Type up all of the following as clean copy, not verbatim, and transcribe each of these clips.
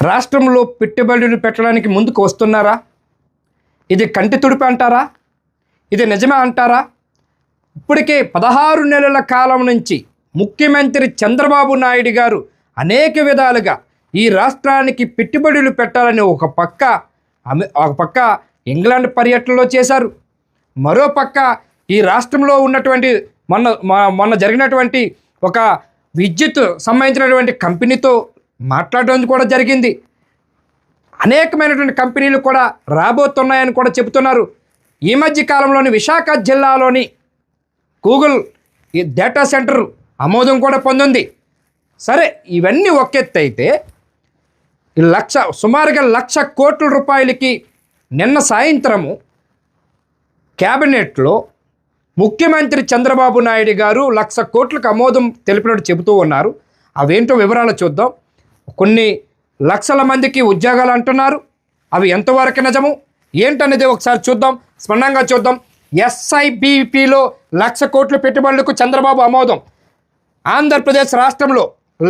రాష్ట్రంలో పెట్టుబడులు పెట్టడానికి ముందుకు వస్తున్నారా? ఇది కంటి తుడిపి అంటారా? ఇది నిజమే అంటారా? ఇప్పటికే 16 నెలల కాలం నుంచి ముఖ్యమంత్రి చంద్రబాబు నాయుడు గారు అనేక విధాలుగా ఈ రాష్ట్రానికి పెట్టుబడులు పెట్టాలని ఒక పక్క ఇంగ్లాండ్ పర్యటనలో చేశారు. మరో పక్క ఈ రాష్ట్రంలో ఉన్నటువంటి మొన్న జరిగినటువంటి ఒక విద్యుత్ సంబంధించినటువంటి కంపెనీతో మాట్లాడడం కూడా జరిగింది. అనేకమైనటువంటి కంపెనీలు కూడా రాబోతున్నాయని కూడా చెబుతున్నారు. ఈ మధ్య కాలంలోని విశాఖ జిల్లాలోని గూగుల్ డేటా సెంటర్ ఆమోదం కూడా పొందింది. సరే, ఇవన్నీ ఒక ఎత్తు అయితే సుమారుగా 1,00,000 కోట్ల రూపాయలకి నిన్న సాయంత్రము క్యాబినెట్లో ముఖ్యమంత్రి చంద్రబాబు నాయుడు గారు 1,00,000 కోట్లకు ఆమోదం తెలిపినట్టు చెబుతూ ఉన్నారు. అవేంటో వివరాలు చూద్దాం. కొన్ని లక్షల మందికి ఉద్యోగాలు అంటున్నారు. అవి ఎంతవరకు నిజము ఏంటనేది ఒకసారి చూద్దాం, స్పష్టంగా చూద్దాం. SIBPలో 1,00,000 కోట్ల పెట్టుబడులకు చంద్రబాబు ఆమోదం. ఆంధ్రప్రదేశ్ రాష్ట్రంలో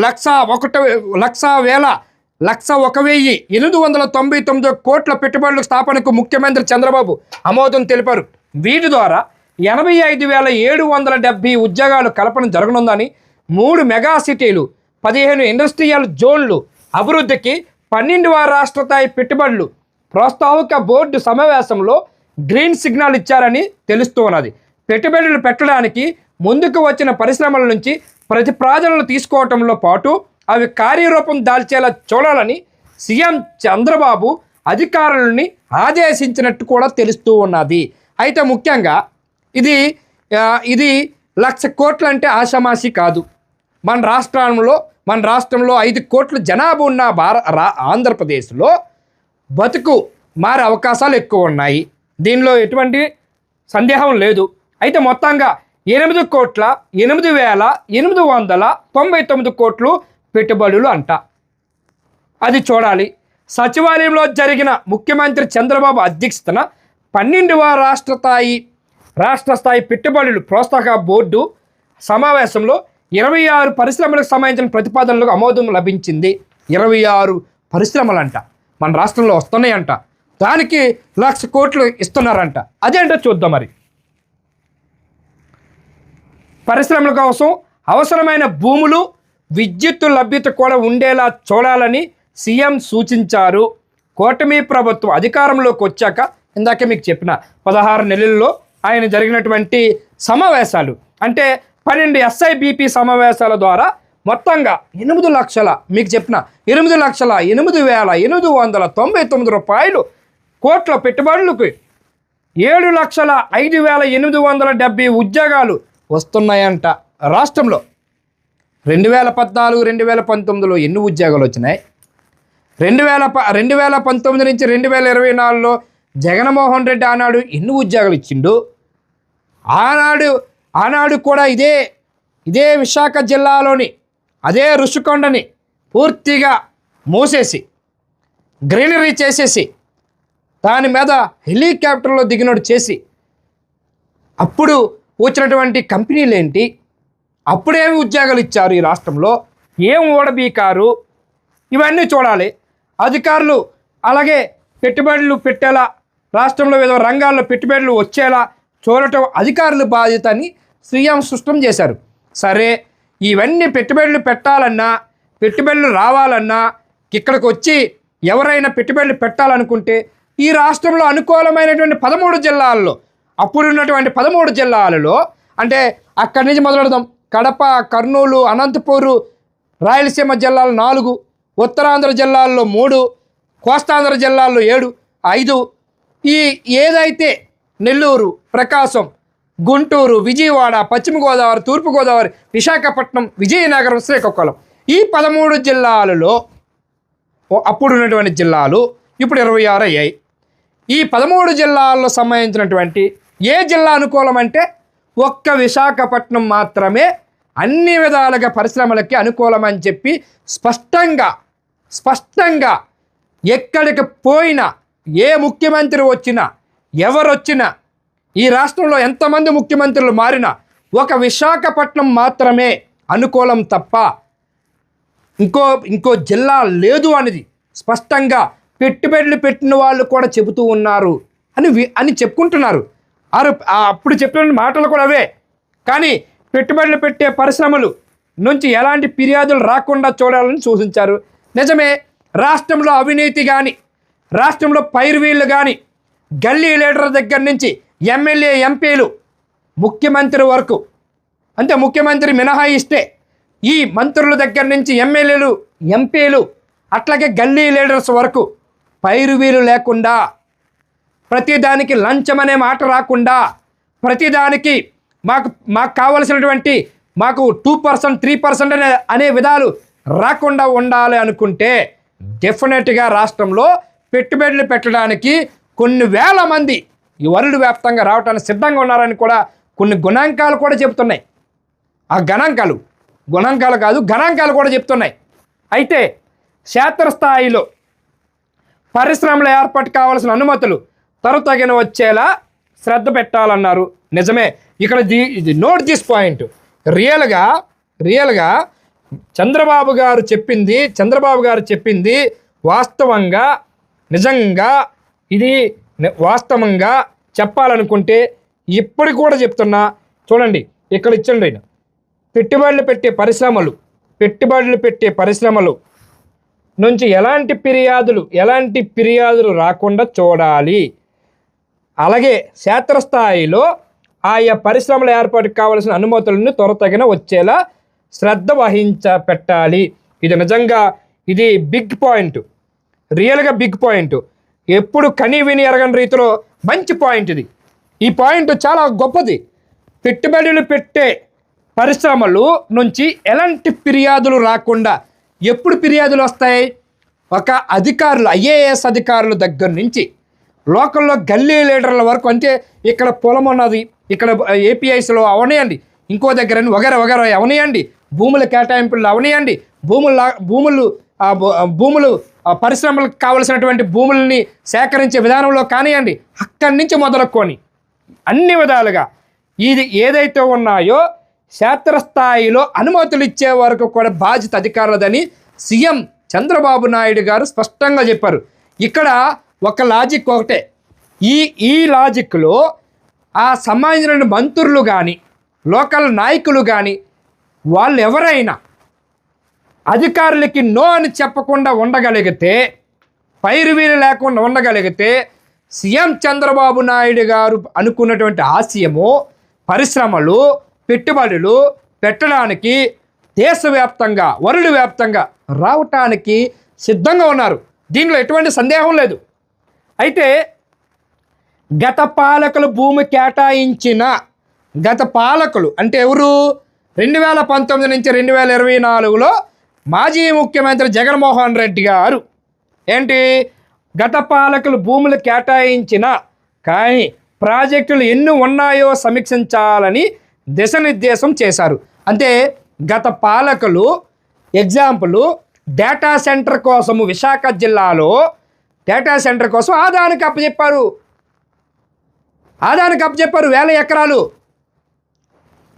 1,01,899 కోట్ల పెట్టుబడుల స్థాపనకు ముఖ్యమంత్రి చంద్రబాబు ఆమోదం తెలిపారు. వీటి ద్వారా 85,770 ఉద్యోగాలు కల్పన జరగనుందని, 3 మెగా సిటీలు, 15 ఇండస్ట్రియల్ జోన్లు అభివృద్ధికి 12వ రాష్ట్ర స్థాయి పెట్టుబడులు ప్రోత్సాహక బోర్డు సమావేశంలో గ్రీన్ సిగ్నల్ ఇచ్చారని తెలుస్తూ ఉన్నది. పెట్టుబడులు పెట్టడానికి ముందుకు వచ్చిన పరిశ్రమల నుంచి ప్రతిపాదనలు తీసుకోవటంలో పాటు అవి కార్యరూపం దాల్చేలా చూడాలని సీఎం చంద్రబాబు అధికారులని ఆదేశించినట్టు కూడా తెలుస్తూ ఉన్నది. అయితే ముఖ్యంగా ఇది 1,00,000 కోట్లు అంటే ఆషామాషి కాదు. మన రాష్ట్రంలో 5 కోట్ల జనాభా ఉన్న ఆంధ్రప్రదేశ్లో బతుకు మారే అవకాశాలు ఎక్కువ ఉన్నాయి. దీనిలో ఎటువంటి సందేహం లేదు. అయితే మొత్తంగా 8,08,899 కోట్లు పెట్టుబడులు అంట. అది చూడాలి. సచివాలయంలో జరిగిన ముఖ్యమంత్రి చంద్రబాబు అధ్యక్షతన 12వ రాష్ట్ర స్థాయి పెట్టుబడులు ప్రోత్సాహక బోర్డు సమావేశంలో 26 పరిశ్రమలకు సంబంధించిన ప్రతిపాదనలకు ఆమోదం లభించింది. 26 పరిశ్రమలంట మన రాష్ట్రంలో వస్తున్నాయంట. దానికి 1,00,000 కోట్లు ఇస్తున్నారంట. అదేంటో చూద్దాం. మరి పరిశ్రమల కోసం అవసరమైన భూములు, విద్యుత్తు లభ్యత కూడా ఉండేలా చూడాలని సీఎం సూచించారు. కూటమి ప్రభుత్వం అధికారంలోకి వచ్చాక ఇందాకే మీకు చెప్పిన 16 నెలల్లో ఆయన జరిగినటువంటి సమావేశాలు అంటే 12 SIBP సమావేశాల ద్వారా మొత్తంగా 8 లక్షల మీకు చెప్పిన 8,08,899 కోట్ల పెట్టుబడులకు 7,05,870 ఉద్యోగాలు వస్తున్నాయంట రాష్ట్రంలో. 2014-2019లో ఎన్ని ఉద్యోగాలు వచ్చినాయి? 2019 నుంచి 2024లో జగన్మోహన్ రెడ్డి ఆనాడు ఎన్ని ఉద్యోగాలు ఇచ్చిండు? ఆనాడు కూడా ఇదే విశాఖ జిల్లాలోని అదే ఋషికొండని పూర్తిగా మూసేసి గ్రీనరీ చేసేసి దాని మీద హెలికాప్టర్లో దిగినట్టు చేసి అప్పుడు వచ్చినటువంటి కంపెనీలు ఏంటి? అప్పుడేమి ఉద్యోగాలు ఇచ్చారు? ఈ రాష్ట్రంలో ఏం ఓడబీకారు? ఇవన్నీ చూడాలి. అధికారులు అలాగే పెట్టుబడులు పెట్టేలా, రాష్ట్రంలో వివిధ రంగాల్లో పెట్టుబడులు వచ్చేలా చూడటం అధికారుల బాధ్యత అని సీఎం స్పష్టం చేశారు. సరే, ఇవన్నీ పెట్టుబడులు పెట్టాలన్నా, పెట్టుబడులు రావాలన్నా, ఇక్కడికి వచ్చి ఎవరైనా పెట్టుబడులు పెట్టాలనుకుంటే ఈ రాష్ట్రంలో అనుకూలమైనటువంటి 13 జిల్లాల్లో, అప్పుడున్నటువంటి 13 జిల్లాలలో అంటే అక్కడి నుంచి మొదలెడదాం. కడప, కర్నూలు, అనంతపూరు, రాయలసీమ జిల్లాలు 4, ఉత్తరాంధ్ర జిల్లాల్లో 3, కోస్తాంధ్ర జిల్లాల్లో 7, 5, ఏదైతే నెల్లూరు, ప్రకాశం, గుంటూరు, విజయవాడ, పశ్చిమ గోదావరి, తూర్పుగోదావరి, విశాఖపట్నం, విజయనగరం, శ్రీకాకుళం, ఈ 13 జిల్లాలలో అప్పుడు ఉన్నటువంటి జిల్లాలు ఇప్పుడు 26 అయ్యాయి. ఈ 13 జిల్లాల్లో సంబంధించినటువంటి ఏ జిల్లా అనుకూలం అంటే ఒక్క విశాఖపట్నం మాత్రమే అన్ని విధాలుగా పరిశ్రమలకి అనుకూలం అని చెప్పి స్పష్టంగా ఎక్కడికి పోయినా, ఏ ముఖ్యమంత్రి వచ్చినా, ఎవరొచ్చినా, ఈ రాష్ట్రంలో ఎంతమంది ముఖ్యమంత్రులు మారినా ఒక విశాఖపట్నం మాత్రమే అనుకూలం తప్ప ఇంకో జిల్లా లేదు అనేది స్పష్టంగా పెట్టుబడులు పెట్టిన వాళ్ళు కూడా చెబుతూ ఉన్నారు అని చెప్పుకుంటున్నారు. అప్పుడు చెప్పిన మాటలు కూడా అవే. కానీ పెట్టుబడులు పెట్టే పరిశ్రమలు నుంచి ఎలాంటి ఫిర్యాదులు రాకుండా చూడాలని సూచించారు. నిజమే, రాష్ట్రంలో అవినీతి కానీ, రాష్ట్రంలో పైరువీళ్ళు కానీ, గల్లీ లీడర్ దగ్గర నుంచి ఎమ్మెల్యే ఎంపీలు ముఖ్యమంత్రి వరకు, అంటే ముఖ్యమంత్రి మినహాయిస్తే ఈ మంత్రుల దగ్గర నుంచి ఎమ్మెల్యేలు ఎంపీలు అట్లాగే గల్లీ లీడర్స్ వరకు పైరువీలు లేకుండా, ప్రతిదానికి లంచం అనే మాట రాకుండా, ప్రతిదానికి మాకు కావలసినటువంటి మాకు 2% 3% అనే విధాలు రాకుండా ఉండాలి అనుకుంటే డెఫినెట్గా రాష్ట్రంలో పెట్టుబడులు పెట్టడానికి కొన్ని వేల మంది ఈ వరల్డ్ వ్యాప్తంగా రావడానికి సిద్ధంగా ఉన్నారని కూడా కొన్ని గణాంకాలు కూడా చెబుతున్నాయి. ఆ గణాంకాలు కూడా చెప్తున్నాయి. అయితే క్షేత్రస్థాయిలో పరిశ్రమల ఏర్పాటు కావాల్సిన అనుమతులు త్వరతగిన వచ్చేలా శ్రద్ధ పెట్టాలన్నారు. నిజమే, ఇక్కడ నోట్ దిస్ పాయింట్. రియల్గా చంద్రబాబు గారు చెప్పింది వాస్తవంగా, నిజంగా ఇది వాస్తవంగా చెప్పాలనుకుంటే ఇప్పటికి కూడా చెప్తున్నా. చూడండి, ఇక్కడ ఇచ్చండి, పెట్టుబడులు పెట్టే పరిశ్రమలు నుంచి ఎలాంటి ఫిర్యాదులు రాకుండా చూడాలి. అలాగే క్షేత్రస్థాయిలో ఆయా పరిశ్రమల ఏర్పాటుకు కావాల్సిన అనుమతులను త్వరతగిన వచ్చేలా శ్రద్ధ పెట్టాలి. ఇది నిజంగా ఇది బిగ్ పాయింట్, రియల్గా బిగ్ పాయింట్. ఎప్పుడు కని విని ఎరగని రీతిలో మంచి పాయింట్ ఇది. ఈ పాయింట్ చాలా గొప్పది. పెట్టుబడులు పెట్టే పరిశ్రమలు నుంచి ఎలాంటి ఫిర్యాదులు రాకుండా ఎప్పుడు ఫిర్యాదులు వస్తాయి? ఒక అధికారులు, ఐఏఎస్ అధికారుల దగ్గర నుంచి లోకల్లో గల్లీ లీడర్ల వరకు, అంటే ఇక్కడ పొలం ఉన్నది, ఇక్కడ ఏపీఐస్లో అవనియండి, ఇంకో దగ్గర వగేరా అవనియండి, భూముల కేటాయింపులు అవనియండి, భూములు పరిశ్రమలకు కావలసినటువంటి భూముల్ని సేకరించే విధానంలో కానివ్వండి, అక్కడి నుంచి మొదలుకొని అన్ని విధాలుగా ఇది ఏదైతే ఉన్నాయో క్షేత్రస్థాయిలో అనుమతులు ఇచ్చే వరకు కూడా బాధ్యత అధికారులదని సీఎం చంద్రబాబు నాయుడు గారు స్పష్టంగా చెప్పారు. ఇక్కడ ఒక లాజిక్ ఒకటే, ఈ లాజిక్లో ఆ సంబంధించిన మంత్రులు కానీ, లోకల్ నాయకులు కానీ, వాళ్ళు ఎవరైనా అధికారులకి నో అని చెప్పకుండా ఉండగలిగితే, పైరువీలు లేకుండా ఉండగలిగితే, సీఎం చంద్రబాబు నాయుడు గారు అనుకున్నటువంటి ఆశయము పరిశ్రమలు పెట్టుబడులు పెట్టడానికి దేశవ్యాప్తంగా వరల్డ్ వ్యాప్తంగా రావటానికి సిద్ధంగా ఉన్నారు. దీనిలో ఎటువంటి సందేహం లేదు. అయితే గత పాలకులు భూమి కేటాయించిన పాలకులు అంటే ఎవరు? 2019 నుంచి 2024లో మాజీ ముఖ్యమంత్రి జగన్మోహన్ రెడ్డి గారు గత పాలకులు భూములు కేటాయించిన కానీ ప్రాజెక్టులు ఎన్ని ఉన్నాయో సమీక్షించాలని దిశానిర్దేశం చేశారు. అంటే గత పాలకులు ఎగ్జాంపుల్ డేటా సెంటర్ కోసము విశాఖ జిల్లాలో డేటా సెంటర్ కోసం ఆదానికి అప్పచెప్పారు 1000 ఎకరాలు.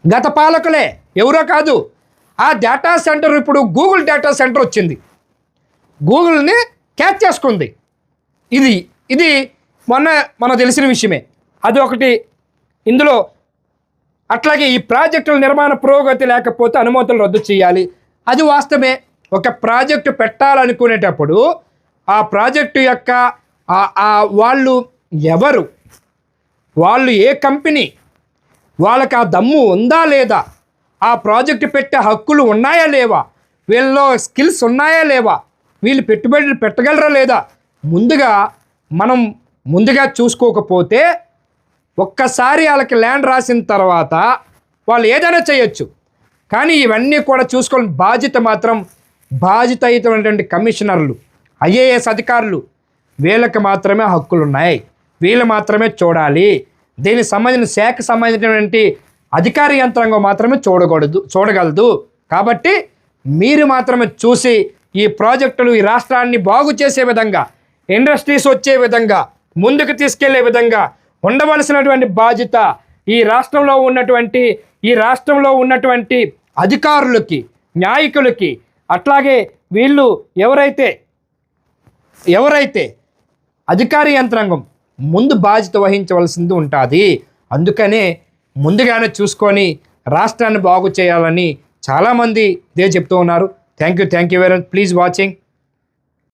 గత పాలకులే, ఎవరో కాదు. ఆ డేటా సెంటర్ ఇప్పుడు గూగుల్ డేటా సెంటర్ వచ్చింది, గూగుల్ని క్యాచ్ చేసుకుంది. ఇది మనకు తెలిసిన విషయమే. అది ఒకటి. ఇందులో అట్లాగే ఈ ప్రాజెక్టుల నిర్మాణ పురోగతి లేకపోతే అనుమతులు రద్దు చేయాలి. అది వాస్తవమే. ఒక ప్రాజెక్టు పెట్టాలనుకునేటప్పుడు ఆ ప్రాజెక్టు యొక్క వాళ్ళు ఎవరు, వాళ్ళు ఏ కంపెనీ, వాళ్ళకి ఆ దమ్ము ఉందా లేదా, ఆ ప్రాజెక్టు పెట్టే హక్కులు ఉన్నాయా లేవా, వీళ్ళలో స్కిల్స్ ఉన్నాయా లేవా, వీళ్ళు పెట్టుబడులు పెట్టగలరా లేదా, ముందుగా చూసుకోకపోతే ఒక్కసారి వాళ్ళకి ల్యాండ్ రాసిన తర్వాత వాళ్ళు ఏదైనా చేయొచ్చు. కానీ ఇవన్నీ కూడా చూసుకోవాలని బాధ్యత అయినటువంటి కమిషనర్లు, ఐఏఎస్ అధికారులు, వీళ్ళకి మాత్రమే హక్కులు ఉన్నాయి, వీళ్ళు మాత్రమే చూడాలి. దీనికి సంబంధించిన శాఖకు సంబంధించినటువంటి అధికార యంత్రాంగం మాత్రమే చూడగలదు. కాబట్టి మీరు మాత్రమే చూసి ఈ ప్రాజెక్టులు ఈ రాష్ట్రాన్ని బాగు చేసే విధంగా, ఇండస్ట్రీస్ వచ్చే విధంగా, ముందుకు తీసుకెళ్లే విధంగా ఉండవలసినటువంటి బాధ్యత ఈ రాష్ట్రంలో ఉన్నటువంటి అధికారులకి, న్యాయకులకి, అట్లాగే వీళ్ళు ఎవరైతే ఎవరైతే అధికార యంత్రాంగం ముందు బాధ్యత వహించవలసింది ఉంటుంది. అందుకనే ముందుగానే చూసుకొని రాష్ట్రాన్ని బాగు చేయాలని చాలామంది ఇదే చెప్తూ ఉన్నారు. Thank you very much. Please watching.